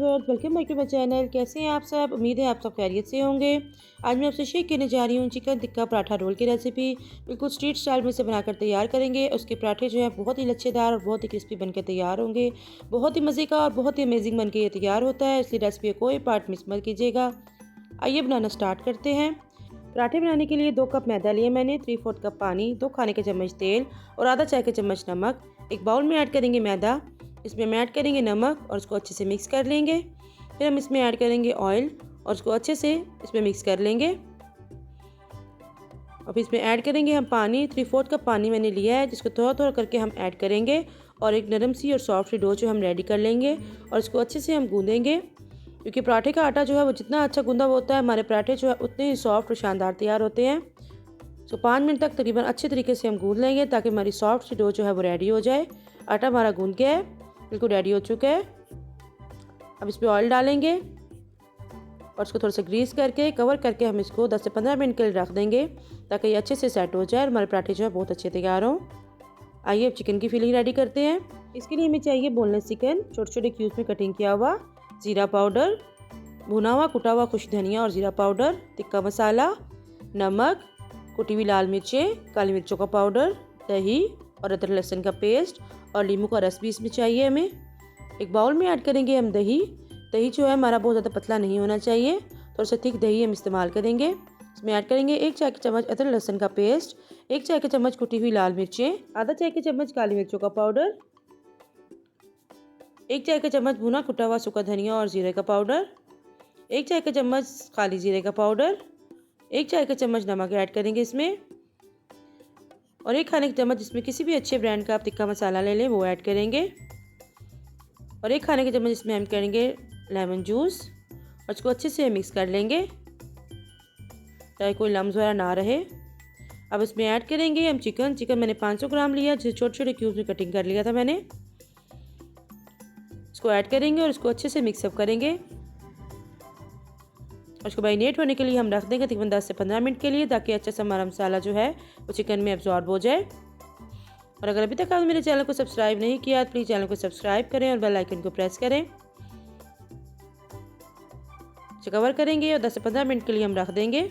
Viewers, welcome back to my channel. कैसे हैं आप सब? उम्मीद है आप सब खैरियत से होंगे। आज मैं आपसे शेयर करने जा रही हूँ चिकन टिक्का पराठा रोल की रेसिपी। बिल्कुल स्ट्रीट स्टाइल में से बनाकर तैयार करेंगे। उसके पराठे जो है बहुत ही लच्छेदार और बहुत ही क्रिस्पी बनकर तैयार होंगे। बहुत ही मज़े का और बहुत ही अमेजिंग बनकर ये तैयार होता है, इसलिए रेसिपी को कोई पार्ट मिस मत कीजिएगा। आइए बनाना स्टार्ट करते हैं। पराठे बनाने के लिए 2 कप मैदा लिए मैंने, 3/4 कप पानी, 2 खाने के चम्मच तेल और आधा चाय का चम्मच नमक। एक बाउल में ऐड करेंगे मैदा, इसमें हम ऐड करेंगे नमक और उसको अच्छे से मिक्स कर लेंगे। फिर हम इसमें ऐड करेंगे ऑयल और उसको अच्छे से इसमें मिक्स कर लेंगे। और फिर इसमें ऐड करेंगे हम पानी, 3/4 कप पानी मैंने लिया है, जिसको थोड़ा थोड़ा करके हम ऐड करेंगे और एक नरम सी और सॉफ्ट सी डो जो हम रेडी कर लेंगे और इसको अच्छे से हम गूंदेंगे। क्योंकि पराठे का आटा जो है वो जितना अच्छा गूंदा होता है, हमारे पराठे जो है उतने ही सॉफ्ट और शानदार तैयार होते हैं। 5 मिनट तक तकरीबन अच्छे तरीके से हम गूंद लेंगे ताकि हमारी सॉफ्ट सी डो जो है वो रेडी हो जाए। आटा हमारा गूंद गया है, बिल्कुल रेडी हो चुका है। अब इस पर ऑयल डालेंगे और इसको थोड़ा सा ग्रीस करके कवर करके हम इसको 10 से 15 मिनट के लिए रख देंगे ताकि ये अच्छे से सेट हो जाए और हमारे पराठे जो है बहुत अच्छे तैयार हों। आइए अब चिकन की फिलिंग रेडी करते हैं। इसके लिए हमें चाहिए बोनलेस चिकन, छोटे छोटे क्यूब्स में कटिंग किया हुआ, जीरा पाउडर, भुना हुआ कुटा हुआ खुश धनिया और जीरा पाउडर, टिक्का मसाला, नमक, कुटी हुई लाल मिर्चें, काली मिर्चों का पाउडर, दही और अदरक लहसुन का पेस्ट और नींबू का रस भी इसमें चाहिए हमें। एक बाउल में ऐड करेंगे हम दही। दही जो है हमारा बहुत ज़्यादा पतला नहीं होना चाहिए, थोड़ा सा थिक दही हम इस्तेमाल करेंगे। इसमें ऐड करेंगे 1 चाय का चम्मच अदरक लहसुन का पेस्ट, 1 चाय का चम्मच कुटी हुई लाल मिर्चें, आधा चाय का चम्मच काली मिर्चों का पाउडर, 1 चाय का चम्मच भुना कुटा हुआ सूखा धनिया और जीरे का पाउडर, 1 चाय का चम्मच काली जीरे का पाउडर, 1 चाय का चम्मच नमक ऐड करेंगे इसमें और 1 खाने का चम्मच इसमें किसी भी अच्छे ब्रांड का आप टिक्का मसाला ले लें वो ऐड करेंगे और 1 खाने के चम्मच इसमें हम करेंगे लेमन जूस और इसको अच्छे से मिक्स कर लेंगे ताकि कोई लम्स वगैरह ना रहे। अब इसमें ऐड करेंगे हम चिकन मैंने 500 ग्राम लिया, जिसे छोटे छोटे क्यूब्स में कटिंग कर लिया था मैंने। इसको ऐड करेंगे और इसको अच्छे से मिक्सअप करेंगे और इसको मैरिनेट होने के लिए हम रख देंगे तकरीबन 10 से 15 मिनट के लिए, ताकि अच्छा सा हमारा मसाला जो है वो चिकन में एब्जॉर्ब हो जाए। और अगर अभी तक आपने मेरे चैनल को सब्सक्राइब नहीं किया तो प्लीज़ चैनल को सब्सक्राइब करें और बेल आइकन को प्रेस करें। इसे कवर करेंगे और 10 से 15 मिनट के लिए हम रख देंगे।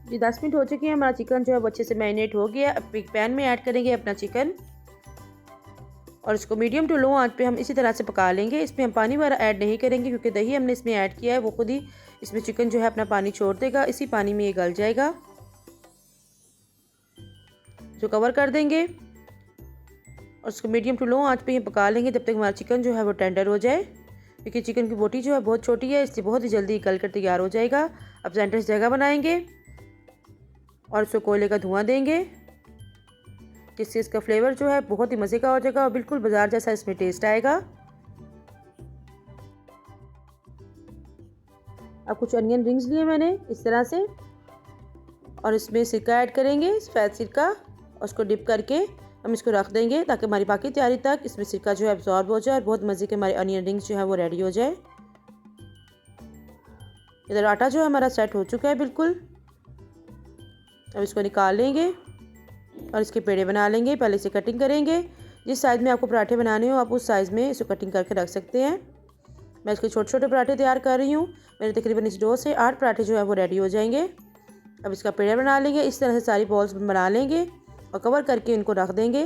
जी 10 मिनट हो चुके हैं, हमारा चिकन जो है वो अच्छे से मैरिनेट हो गया। अब एक पैन में ऐड करेंगे अपना चिकन और इसको मीडियम टू लो आंच पे हम इसी तरह से पका लेंगे। इसमें हम पानी वगैरह ऐड नहीं करेंगे क्योंकि दही हमने इसमें ऐड किया है, वो खुद ही इसमें चिकन जो है अपना पानी छोड़ देगा, इसी पानी में ये गल जाएगा। जो कवर कर देंगे और उसको मीडियम टू लो आंच पे ही पका लेंगे जब तक हमारा चिकन जो है वो टेंडर हो जाए। क्योंकि चिकन की बोटी जो है बहुत छोटी है, इसलिए बहुत ही जल्दी गल कर तैयार हो जाएगा। अब सेंटर से जगह बनाएंगे और उसको कोयले का धुआं देंगे, जिससे इसका फ्लेवर जो है बहुत ही मज़े का हो जाएगा और बिल्कुल बाजार जैसा इसमें टेस्ट आएगा। अब कुछ अनियन रिंग्स लिए मैंने इस तरह से और इसमें सिरका ऐड करेंगे, सफ़ेद सिरका, और उसको डिप करके हम इसको रख देंगे ताकि हमारी बाकी तैयारी तक इसमें सिरका जो है एब्जॉर्ब हो जाए और बहुत मज़े के हमारे अनियन रिंग्स जो है वो रेडी हो जाए। इधर आटा जो है हमारा सेट हो चुका है बिल्कुल। अब इसको निकाल लेंगे और इसके पेड़े बना लेंगे। पहले इसे कटिंग करेंगे, जिस साइज़ में आपको पराठे बनाने हो आप उस साइज़ में इसको कटिंग करके रख सकते हैं। मैं इसके छोटे छोटे पराठे तैयार कर रही हूँ। मेरे तकरीबन इस डो से 8 पराठे जो है वो रेडी हो जाएंगे। अब इसका पेड़ा बना लेंगे, इस तरह से सारी बॉल्स बना लेंगे और कवर करके इनको रख देंगे।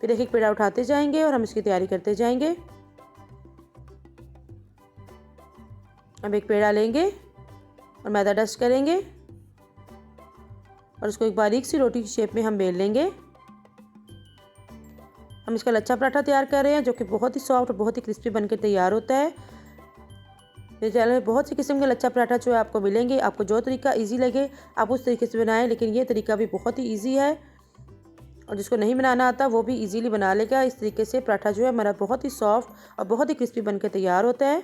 फिर एक एक पेड़ा उठाते जाएंगे और हम इसकी तैयारी करते जाएंगे। अब एक पेड़ा लेंगे और मैदा डस्ट करेंगे और उसको एक बारीक सी रोटी की शेप में हम बेल लेंगे। हम इसका लच्छा पराठा तैयार कर रहे हैं जो कि बहुत ही सॉफ्ट और बहुत ही क्रिस्पी बनकर तैयार होता है। मेरे चैनल में बहुत सी किस्म के लच्छा पराठा जो है आपको मिलेंगे। आपको जो तरीका इजी लगे आप उस तरीके से बनाएं, लेकिन ये तरीका भी बहुत ही इजी है और जिसको नहीं बनाना आता वो भी इजीली बना लेगा। इस तरीके से पराठा जो है हमारा बहुत ही सॉफ्ट और बहुत ही क्रिस्पी बनकर तैयार होता है।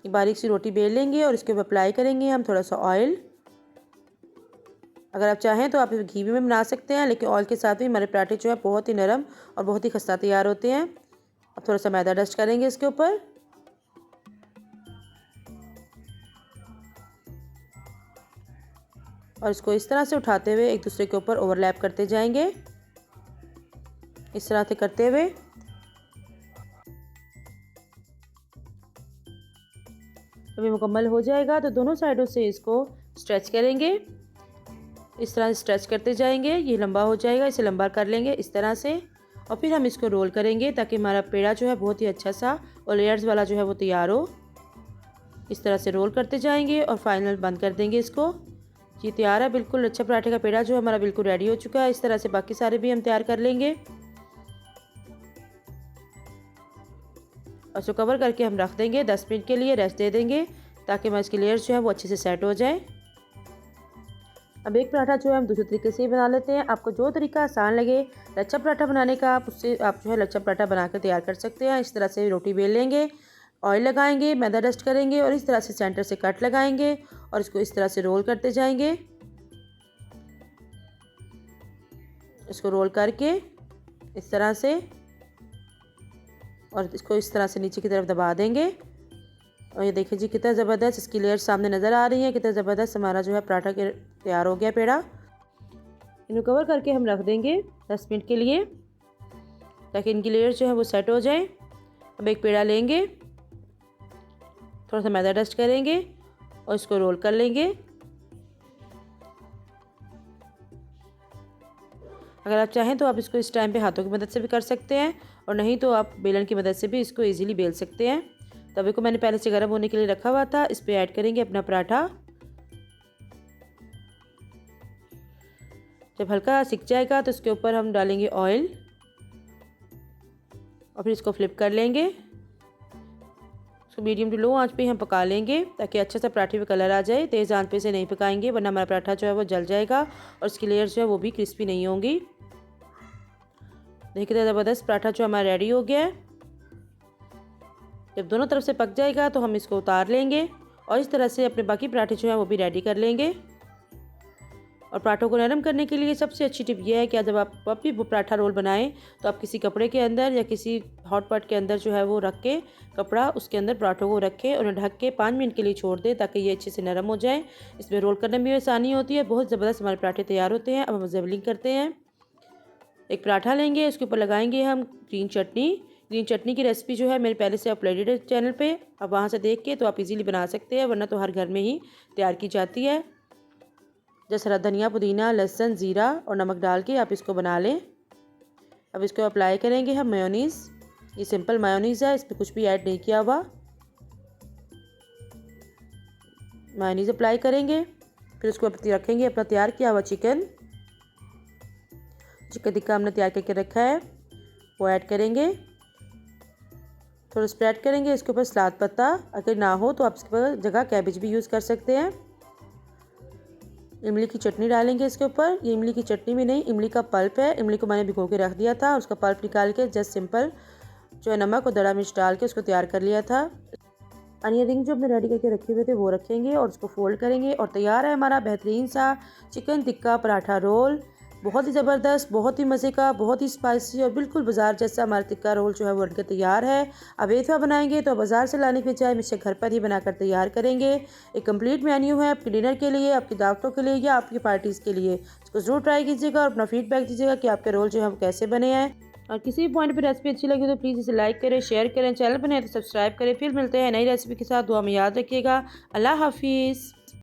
एक बारीक सी रोटी बेल लेंगे और इसके ऊपर अप्लाई करेंगे हम थोड़ा सा ऑयल। अगर आप चाहें तो आप घी भी में बना सकते हैं, लेकिन ऑयल के साथ भी हमारे पराठे जो है बहुत ही नरम और बहुत ही खस्ता तैयार होते हैं। अब थोड़ा सा मैदा डस्ट करेंगे इसके ऊपर और इसको इस तरह से उठाते हुए एक दूसरे के ऊपर ओवरलैप करते जाएंगे, इस तरह से करते हुए। जब ये मुकम्मल हो जाएगा तो दोनों साइडों से इसको स्ट्रेच करेंगे। इस तरह स्ट्रेच करते जाएंगे, ये लंबा हो जाएगा, इसे लंबा कर लेंगे इस तरह से। और फिर हम इसको रोल करेंगे ताकि हमारा पेड़ा जो है बहुत ही अच्छा सा और लेयर्स वाला जो है वो तैयार हो। इस तरह से रोल करते जाएंगे और फाइनल बंद कर देंगे इसको। ये तैयार है बिल्कुल। लच्छा पराठे का पेड़ा जो है हमारा बिल्कुल रेडी हो चुका है। इस तरह से बाकी सारे भी हम तैयार कर लेंगे और इसको कवर करके हम रख देंगे 10 मिनट के लिए, रेस्ट दे देंगे ताकि हमारे इसकी लेयर्स जो है वो अच्छे से सेट हो जाए। अब एक पराठा जो है हम दूसरे तरीके से ही बना लेते हैं। आपको जो तरीका आसान लगे लच्छा पराठा बनाने का, आप उससे आप जो है लच्छा पराठा बनाकर तैयार कर सकते हैं। इस तरह से रोटी बेल लेंगे, ऑयल लगाएंगे, मैदा डस्ट करेंगे और इस तरह से सेंटर से कट लगाएंगे और इसको इस तरह से रोल करते जाएंगे। इसको रोल करके इस तरह से और इसको इस तरह से नीचे की तरफ दबा देंगे। और ये देखिए जी कितना ज़बरदस्त इसकी लेयर सामने नज़र आ रही है, कितना ज़बरदस्त हमारा जो है पराठा के तैयार हो गया पेड़ा। इनको कवर करके हम रख देंगे 10 मिनट के लिए ताकि इनकी लेयर जो है वो सेट हो जाए। अब एक पेड़ा लेंगे, थोड़ा सा मैदा डस्ट करेंगे और इसको रोल कर लेंगे। अगर आप चाहें तो आप इसको इस टाइम पे हाथों की मदद से भी कर सकते हैं और नहीं तो आप बेलन की मदद से भी इसको इजीली बेल सकते हैं। तवे को मैंने पहले से गर्म होने के लिए रखा हुआ था। इस पे ऐड करेंगे अपना पराठा। जब हल्का सिक जाएगा तो इसके ऊपर हम डालेंगे ऑयल और फिर इसको फ्लिप कर लेंगे। इसको मीडियम टू लो आंच पे हम पका लेंगे ताकि अच्छा सा पराठे पे कलर आ जाए। तेज़ आंच पे से नहीं पकाएंगे वरना हमारा पराठा जो है वो जल जाएगा और इसकी लेयर्स जो है वो भी क्रिस्पी नहीं होंगी। देखिए ज़बरदस्त पराठा जो हमारा रेडी हो गया है। जब दोनों तरफ से पक जाएगा तो हम इसको उतार लेंगे और इस तरह से अपने बाकी पराठे जो है वो भी रेडी कर लेंगे। और पराठों को नरम करने के लिए सबसे अच्छी टिप यह है कि जब आप भी पराठा रोल बनाएं तो आप किसी कपड़े के अंदर या किसी हॉट पॉट के अंदर जो है वो रख के कपड़ा उसके अंदर पराठों को रखें और ढक के 5 मिनट के लिए छोड़ दें ताकि ये अच्छे से नरम हो जाए। इसमें रोल करने में भी आसानी होती है। बहुत ज़बरदस्त हमारे पराठे तैयार होते हैं। अब हम जेवलिंग करते हैं। एक पराठा लेंगे, उसके ऊपर लगाएंगे हम ग्रीन चटनी। ग्रीन चटनी की रेसिपी जो है मेरे पहले से अपलोडेड है चैनल पे, अब वहाँ से देख के तो आप इजीली बना सकते हैं वरना तो हर घर में ही तैयार की जाती है। जैसे हरा धनिया, पुदीना, लहसुन, ज़ीरा और नमक डाल के आप इसको बना लें। अब इसको अप्लाई करेंगे हम मेयोनीज़। ये सिंपल मेयोनीज़ है, इसमें कुछ भी ऐड नहीं किया हुआ। मेयोनीज़ अप्लाई करेंगे, फिर उसको रखेंगे अपना तैयार किया हुआ चिकन टिक्का हमने तैयार करके रखा है वो ऐड करेंगे। थोड़ा स्प्रेड करेंगे इसके ऊपर सलाद पत्ता, अगर ना हो तो आप इसके जगह कैबेज भी यूज़ कर सकते हैं। इमली की चटनी डालेंगे इसके ऊपर। ये इमली की चटनी में नहीं, इमली का पल्प है। इमली को मैंने भिगो के रख दिया था, उसका पल्प निकाल के जस्ट सिंपल जो है नमक और दड़ा मिर्च डाल के उसको तैयार कर लिया था। अनियन रिंग जो हमने रेडी करके रखे हुए थे वो रखेंगे और उसको फोल्ड करेंगे और तैयार है हमारा बेहतरीन सा चिकन टिक्का पराठा रोल। बहुत ही ज़बरदस्त, बहुत ही मज़े का, बहुत ही स्पाइसी और बिल्कुल बाज़ार जैसा हमारा टिक्का रोल जो है वो बनकर तैयार है। अब एक दफ़ा बनाएंगे तो बाज़ार से लाने के बजाय इसे घर पर ही बनाकर तैयार करेंगे। एक कंप्लीट मेन्यू है आपके डिनर के लिए, आपकी दावतों के लिए या आपकी पार्टीज़ के लिए। इसको ज़रूर ट्राई कीजिएगा और अपना फीडबैक दीजिएगा कि आपके रोल जो है वो कैसे बने हैं। और किसी भी पॉइंट पर रेसिपी अच्छी लगी तो प्लीज़ इसे लाइक करें, शेयर करें, चैनल पर नए तो सब्सक्राइब करें। फिर मिलते हैं नई रेसिपी के साथ। दुआ में याद रखिएगा। अल्लाह हाफिज़।